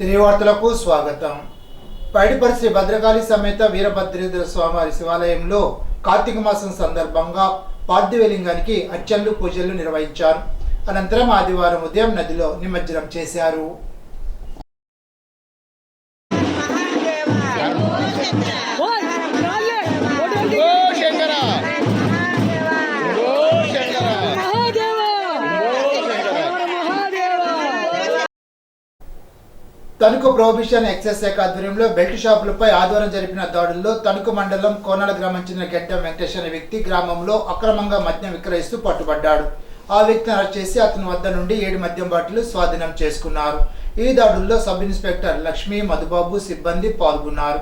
తిరివార్తలకు స్వాగతం. పైడిపల్లి శ్రీ భద్రకాళి సమేత వీరభద్రేంద్ర స్వామివారి శివాలయంలో కార్తీక మాసం సందర్భంగా పార్థివలింగానికి అర్చనలు పూజలు నిర్వహించారు. అనంతరం ఆదివారం ఉదయం నదిలో నిమజ్జనం చేశారు. తణుకు ప్రొహిబిషన్ ఎక్సైజ్ శాఖ ఆధ్వర్యంలో బెల్ట్ షాపులపై ఆదివారం జరిపిన దాడుల్లో తణుకు మండలం కోనాల గ్రామం చెందిన గెడ్డ వెంకటేష్ అనే వ్యక్తి గ్రామంలో అక్రమంగా మద్యం విక్రయిస్తూ పట్టుబడ్డాడు. ఆ వ్యక్తిని అరెస్ట్ చేసి అతని వద్ద నుండి 7 మద్యం బాటిళ్లు స్వాధీనం చేసుకున్నారు. ఈ దాడుల్లో సబ్ ఇన్స్పెక్టర్ లక్ష్మి, మధుబాబు సిబ్బంది పాల్గొన్నారు.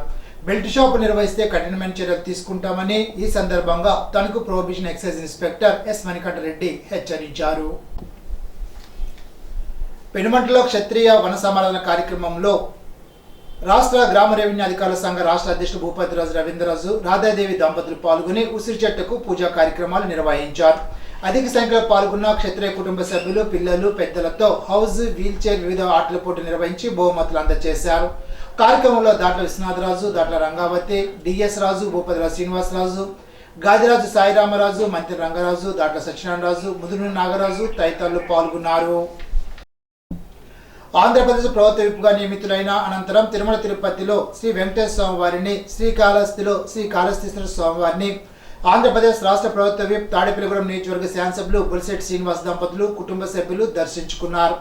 బెల్ట్ షాపు నిర్వహిస్తే కఠినమైన చర్యలు తీసుకుంటామని ఈ సందర్భంగా Tanuku prohibition excise inspector yes Manikanta Reddy హెచ్చరించారు. పెనుమంటలో క్షత్రియ వన సమారాధన కార్యక్రమంలో రాష్ట్ర గ్రామ రెవెన్యూ అధికారుల సంఘ రాష్ట్ర అధ్యక్షుడు భూపతిరాజు రవీంద్రరాజు, రాధాదేవి దంపతులు పాల్గొని ఉసిరి చెట్టుకు పూజా కార్యక్రమాలు నిర్వహించారు. అధిక సంఖ్యలో పాల్గొన్న క్షత్రియ కుటుంబ సభ్యులు, పిల్లలు, పెద్దలతో హౌస్, వీల్ చైర్, వివిధ ఆటల పోటీ నిర్వహించి బహుమతులు అందజేశారు. కార్యక్రమంలో దాట్ల విశ్వనాథరాజు, దాట్ల రంగావతి, డిఎస్ రాజు, భూపతిరాజు శ్రీనివాసరాజు, గాదిరాజు సాయిరామరాజు, మంత్రి రంగరాజు, దాట్ల సత్యనారాయణరాజు, ముదురు నాగరాజు తదితరులు పాల్గొన్నారు. ఆంధ్రప్రదేశ్ ప్రభుత్వ విప్గా నియమితులైన అనంతరం తిరుమల తిరుపతిలో శ్రీ వెంకటేశ్వర స్వామి వారిని, శ్రీకాళహస్తిలో శ్రీ కాళహస్తీశ్వర స్వామి వారిని, ఆంధ్రప్రదేశ్ రాష్ట్ర ప్రభుత్వ విప్ తాడేపల్లిగూడెం నియోజకవర్గ శాసనసభ్యులు బుల్సెట్టి శ్రీనివాస్ దంపతులు కుటుంబ సభ్యులు దర్శించుకున్నారు.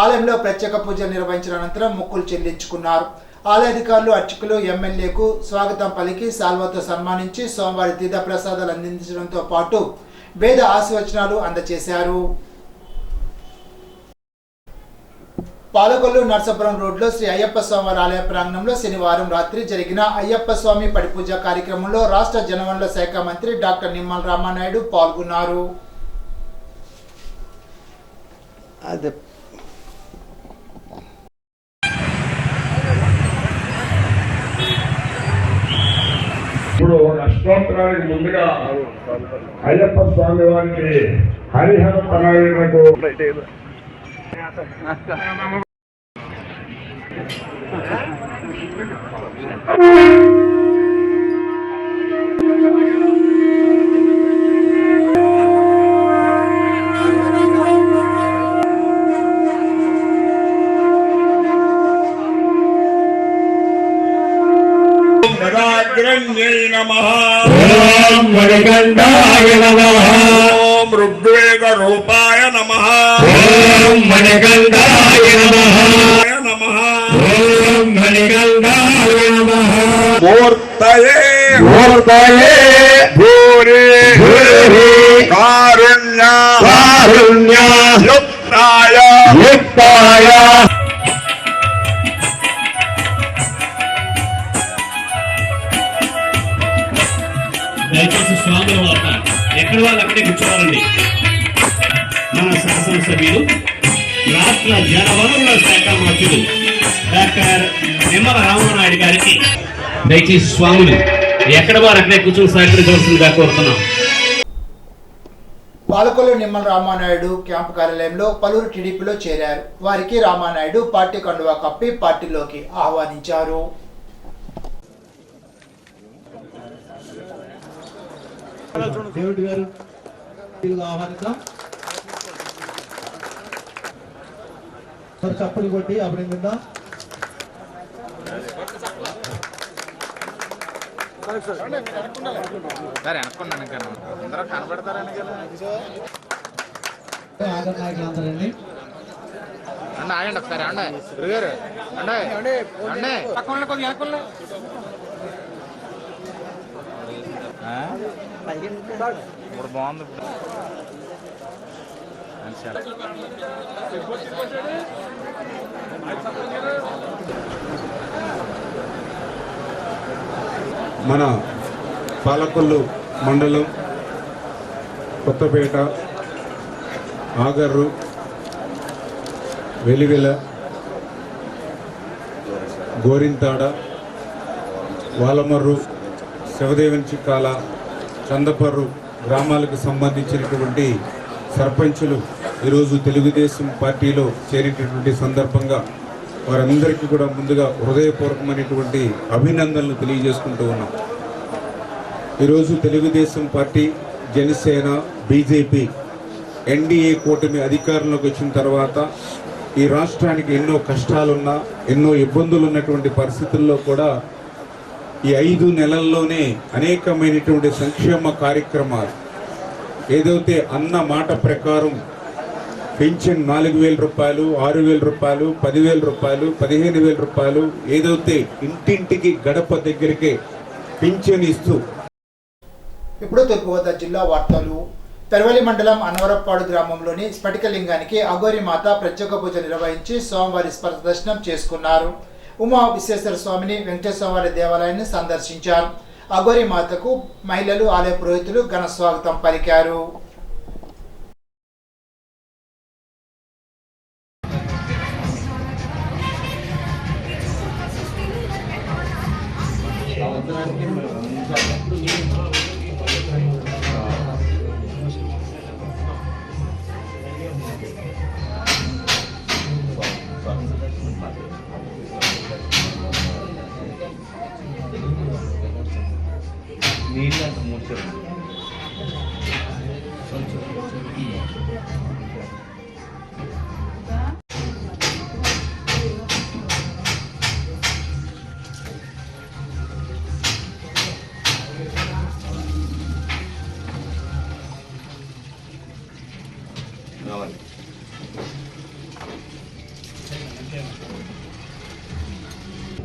ఆలయంలో ప్రత్యేక పూజలు నిర్వహించిన అనంతరం మొక్కులు చెల్లించుకున్నారు. ఆలయ అధికారులు, అర్చకులు ఎమ్మెల్యేకు స్వాగతం పలికి సాల్వాతో సన్మానించి స్వామివారి తీర్థ ప్రసాదాలు అందించడంతో పాటు వేద ఆశీర్వచనాలు అందజేశారు. పాలకొల్లు నర్సాపురం రోడ్లో శ్రీ అయ్యప్ప స్వామి ఆలయ ప్రాంగణంలో శనివారం రాత్రి జరిగిన అయ్యప్ప స్వామి పడిపూజ కార్యక్రమంలో రాష్ట్ర జలవనరుల శాఖ మంత్రి డాక్టర్ నిమ్మల రామానాయుడు పాల్గొన్నారు. ఇప్పుడు అష్టోత్తరానికి ముందుగా అయ్యప్ప స్వామి వారికి హరిహర పరాయణకు నమః, ఓం మణికంఠాయ నమః, ఓం ఋగ్వేద రూపాయ నమః, ఓం మణికంఠాయ నమః, ఓం మణికంఠాయ నమః, మూర్తయే మూర్తయే భూరి భూరి కారుణ్య కారుణ్య యుక్తాయ యుక్తాయ. దయచేసి స్వాముల వార్త ఎక్కడ వాళ్ళు అక్కడే కూర్చోవాలండి. మన శాసనసభ్యులు, రాష్ట్ర జలవనరుల శాఖ మంత్రులు డాక్టర్ నిమ్మల రామానాయుడు గారికి దయచేసి స్వాములు ఎక్కడ వారు అక్కడే కూర్చొని సహకరించవలసిందిగా కోరుతున్నాం. పాలకొల్లు నిమ్మల రామానాయుడు క్యాంపు కార్యాలయంలో పలువురు టీడీపీలో చేరారు. వారికి రామానాయుడు పార్టీ కండువా కప్పి పార్టీలోకి ఆహ్వానించారు. దేవుడి గారు ఆహ్వానిద్దాం. చప్పలు కొట్టి అభినందిద్దాం. ఆగర్ నాయకులు అందరండి ఆగండి ఒకసారి అండి గురుగారు అండి అండి ఇప్పుడు బాగుంది. మన పాలకొల్లు మండలం కొత్తపేట, ఆగర్రు, వెలివెల, గోరింతాడ, వాలమర్రు, శివదేవన్ చిక్కాల, చందపర్రు గ్రామాలకు సంబంధించినటువంటి సర్పంచులు ఈరోజు తెలుగుదేశం పార్టీలో చేరేటటువంటి సందర్భంగా వారందరికీ కూడా ముందుగా హృదయపూర్వకమైనటువంటి అభినందనలు తెలియజేసుకుంటూ ఉన్నాం. ఈరోజు Telugu Desam party, Janasena, BJP NDA కూటమి అధికారంలోకి వచ్చిన తర్వాత ఈ రాష్ట్రానికి ఎన్నో కష్టాలున్నా, ఎన్నో ఇబ్బందులు ఉన్నటువంటి పరిస్థితుల్లో కూడా ఈ 5 నెలల్లోనే అనేకమైనటువంటి సంక్షేమ కార్యక్రమాలు, ఏదైతే అన్న మాట ప్రకారం పెన్షన్ 4,000 రూపాయలు, 6,000 రూపాయలు, 10,000 రూపాయలు, 15,000 రూపాయలు, ఏదైతే ఇంటింటికి గడప దగ్గరికే పెన్షన్ ఇస్తూ. ఇప్పుడు తూర్పుగోదావరి జిల్లా వార్తలు. పెరవలి మండలం అన్వరప్పాడు గ్రామంలోని స్ఫటికలింగానికి అఘోరి మాత ప్రత్యేక పూజ నిర్వహించి స్వామివారి స్పర్శ దర్శనం చేసుకున్నారు. ఉమా విశ్వేశ్వర స్వామిని, వెంకటేశ్వర దేవాలయాన్ని సందర్శించారు. అఘోరి మాతకు మహిళలు, ఆలయ పురోహితులు ఘన స్వాగతం పలికారు.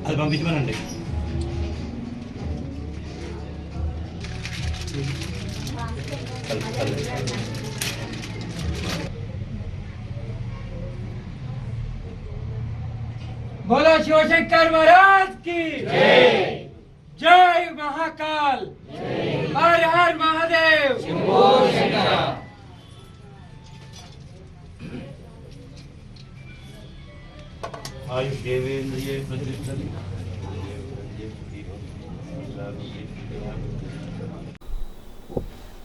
అది పంపించమనండి. बोलो शिवशंकर महाराज की जय, महाकाल, हर हर महादेव, शंभो शंकर।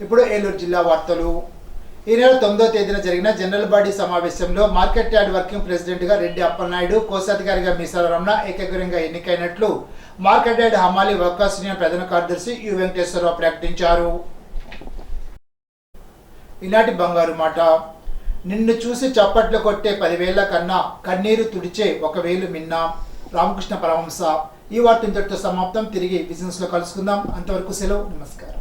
ఇప్పుడు ఏలూరు జిల్లా వార్తలు. ఈ నెల 9వ తేదీన జరిగిన జనరల్ బాడీ సమావేశంలో మార్కెట్ యార్డ్ వర్కింగ్ ప్రెసిడెంట్ గా రెడ్డి అప్పలనాయుడు, కోశాధికారిగా మీసాల రమణ ఏకగ్రీవంగా ఎన్నికైనట్లు మార్కెట్ యార్డ్ హమాలి వర్కర్స్ యూనియన్ ప్రధాన కార్యదర్శి యు వెంకటేశ్వరరావు ప్రకటించారు. ఈనాటి బంగారు మాట. నిన్ను చూసి చప్పట్లు కొట్టే 10,000 కన్నా కన్నీరు తుడిచే 1,000 మిన్నా. రామకృష్ణ పరమహంస. ఈ వార్త ఇంతటితో సమాప్తం. తిరిగి బిజినెస్ లో కలుసుకుందాం. అంతవరకు సెలవు. నమస్కారం.